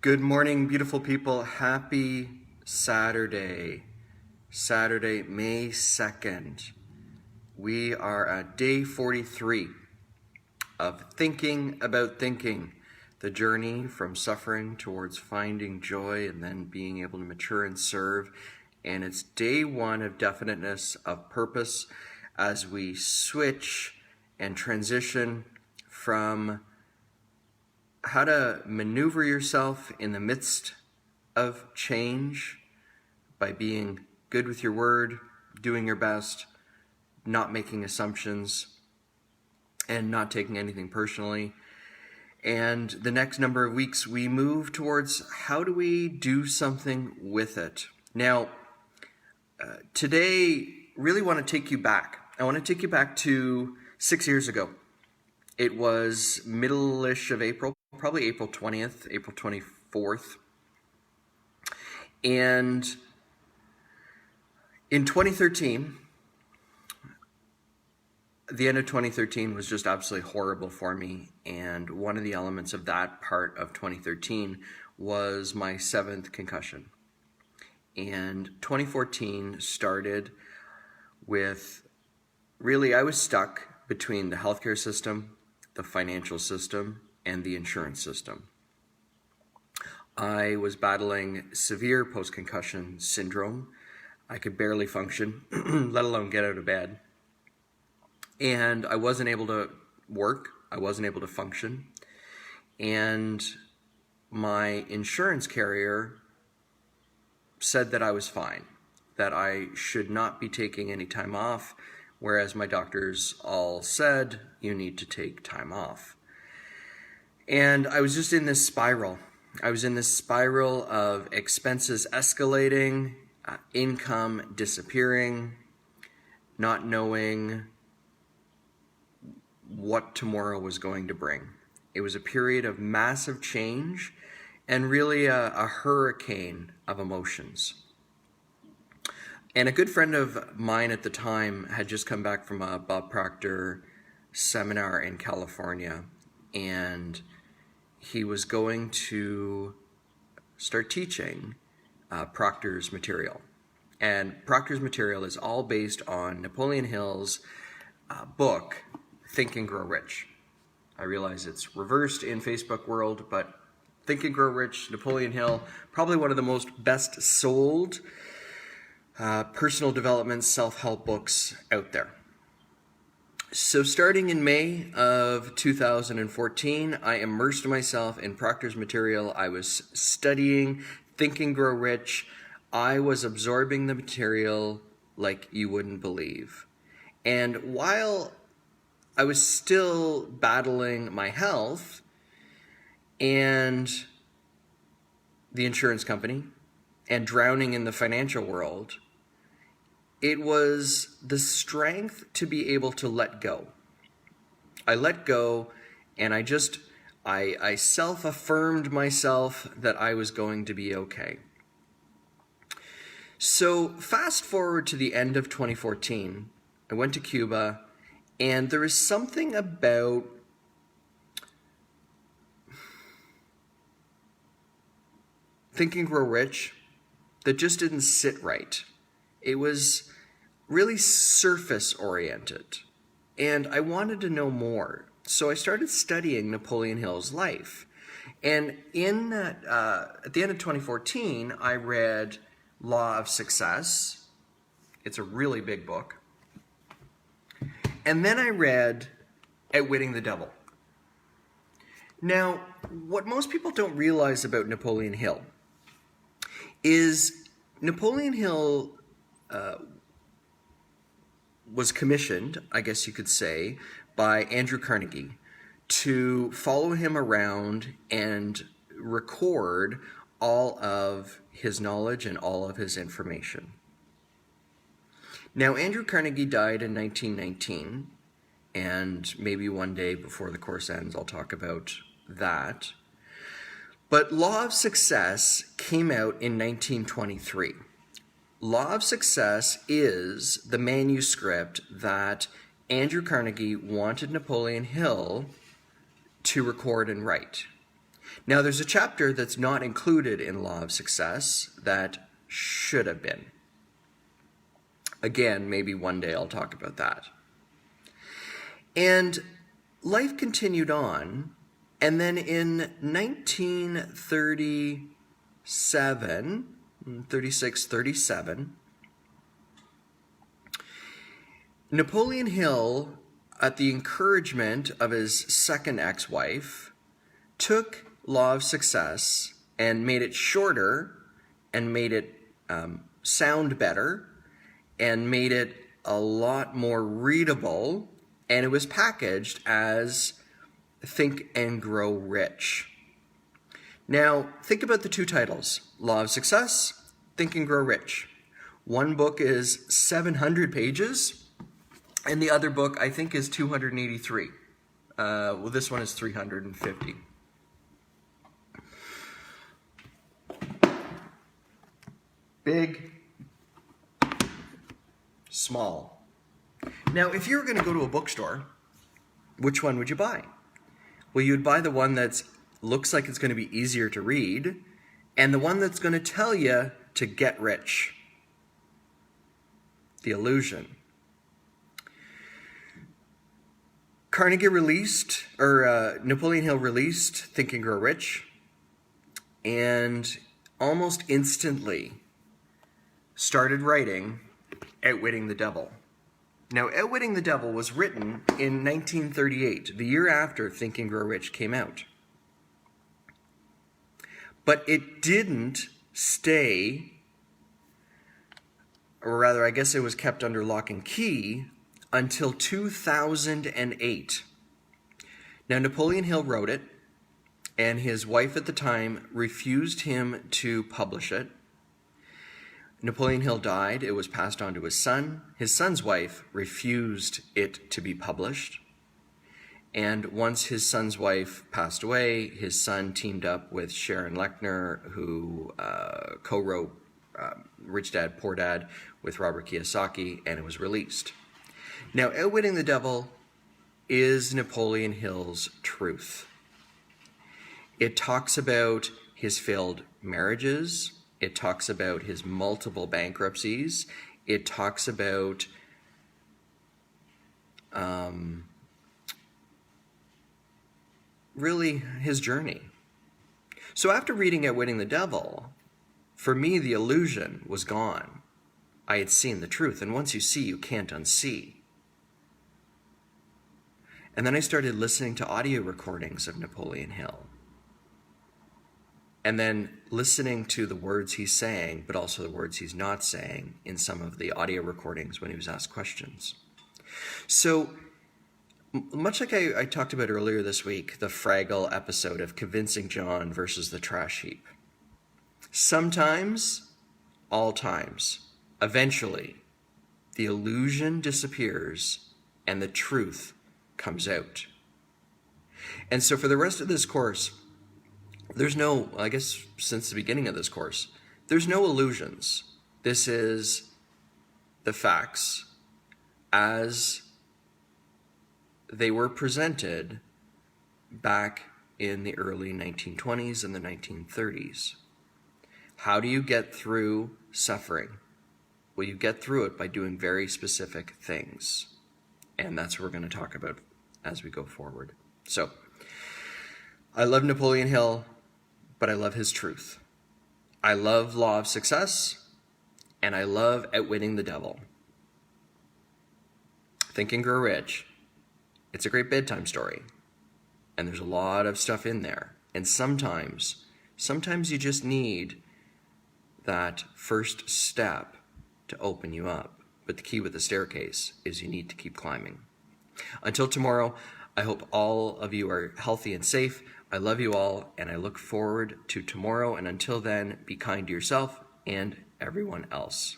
Good morning, beautiful people. Happy Saturday. Saturday, May 2nd. We are at day 43 of Thinking About Thinking, the journey from suffering towards finding joy and then being able to mature and serve. And it's day one of Definiteness of Purpose as we switch and transition from how to maneuver yourself in the midst of change by being good with your word, doing your best, not making assumptions, and not taking anything personally. And the next number of weeks, we move towards how do we do something with it. Now, today, really want to take you back. I want to take you back to 6 years ago. It was middle-ish of April, probably April 20th, April 24th. And in 2013, the end of 2013 was just absolutely horrible for me. And one of the elements of that part of 2013 was my 7th concussion. And 2014 started with, really, I was stuck between the healthcare system, the financial system, and the insurance system. I was battling severe post-concussion syndrome. I could barely function, let alone get out of bed. And I wasn't able to work. I wasn't able to function. And my insurance carrier said that I was fine, that I should not be taking any time off, whereas my doctors all said, you need to take time off. And I was just in this spiral. I was in this spiral of expenses escalating, income disappearing, not knowing what tomorrow was going to bring. It was a period of massive change and really a hurricane of emotions. And a good friend of mine at the time had just come back from a Bob Proctor seminar in California, and he was going to start teaching Proctor's material. And Proctor's material is all based on Napoleon Hill's book, Think and Grow Rich. I realize it's reversed in Facebook world, but Think and Grow Rich, Napoleon Hill, probably one of the most best sold personal development self-help books out there. So starting in May of 2014, I immersed myself in Proctor's material. I was studying Think and Grow Rich. I was absorbing the material like you wouldn't believe. And while I was still battling my health and the insurance company and drowning in the financial world, it was the strength to be able to let go. I let go, and I self-affirmed myself that I was going to be okay. So fast forward to the end of 2014, I went to Cuba, and there is something about Think and Grow Rich that just didn't sit right. It was really surface oriented, and I wanted to know more. So I started studying Napoleon Hill's life. And in that, at the end of 2014, I read Law of Success. It's a really big book. And then I read Outwitting the Devil. Now, what most people don't realize about Napoleon Hill is Napoleon Hill was commissioned, I guess you could say, by Andrew Carnegie to follow him around and record all of his knowledge and all of his information. Now, Andrew Carnegie died in 1919, and maybe one day before the course ends, I'll talk about that. But Law of Success came out in 1923. Law of Success is the manuscript that Andrew Carnegie wanted Napoleon Hill to record and write. Now, there's a chapter that's not included in Law of Success that should have been. Again, maybe one day I'll talk about that. And life continued on, and then in 1937, Napoleon Hill, at the encouragement of his second ex-wife, took Law of Success and made it shorter and made it sound better and made it a lot more readable, and it was packaged as Think and Grow Rich. Now, think about the two titles, Law of Success, Think and Grow Rich. One book is 700 pages, and the other book, I think, is 283. Well, this one is 350. Big, small. Now, if you were going to go to a bookstore, which one would you buy? Well, you'd buy the one that looks like it's going to be easier to read, and the one that's going to tell you to get rich. The Illusion. Napoleon Hill released Think and Grow Rich, and almost instantly started writing Outwitting the Devil. Now, Outwitting the Devil was written in 1938, the year after Think and Grow Rich came out. But it didn't stay, or rather, I guess it was kept under lock and key until 2008. Now, Napoleon Hill wrote it, and his wife at the time refused him to publish it. Napoleon Hill died. It was passed on to his son. His son's wife refused it to be published. And once his son's wife passed away, his son teamed up with Sharon Lechner, who co-wrote Rich Dad, Poor Dad with Robert Kiyosaki, and it was released. Now, Outwitting the Devil is Napoleon Hill's truth. It talks about his failed marriages. It talks about his multiple bankruptcies. It talks about really his journey. So after reading Outwitting the Devil, for me, the illusion was gone. I had seen the truth, and once you see, you can't unsee. And then I started listening to audio recordings of Napoleon Hill. And then listening to the words he's saying, but also the words he's not saying in some of the audio recordings when he was asked questions. So, much like I talked about earlier this week, the Fraggle episode of Convincing John versus the Trash Heap. Sometimes, all times, eventually, the illusion disappears and the truth comes out. And so for the rest of this course, there's no, I guess since the beginning of this course, there's no illusions. This is the facts as they were presented back in the early 1920s and the 1930s. How do you get through suffering? Well, you get through it by doing very specific things. And that's what we're going to talk about as we go forward. So, I love Napoleon Hill, but I love his truth. I love Law of Success, and I love Outwitting the Devil. Think and Grow Rich. It's a great bedtime story, and there's a lot of stuff in there. And sometimes you just need that first step to open you up. But the key with the staircase is you need to keep climbing. Until tomorrow, I hope all of you are healthy and safe. I love you all, and I look forward to tomorrow. And until then, be kind to yourself and everyone else.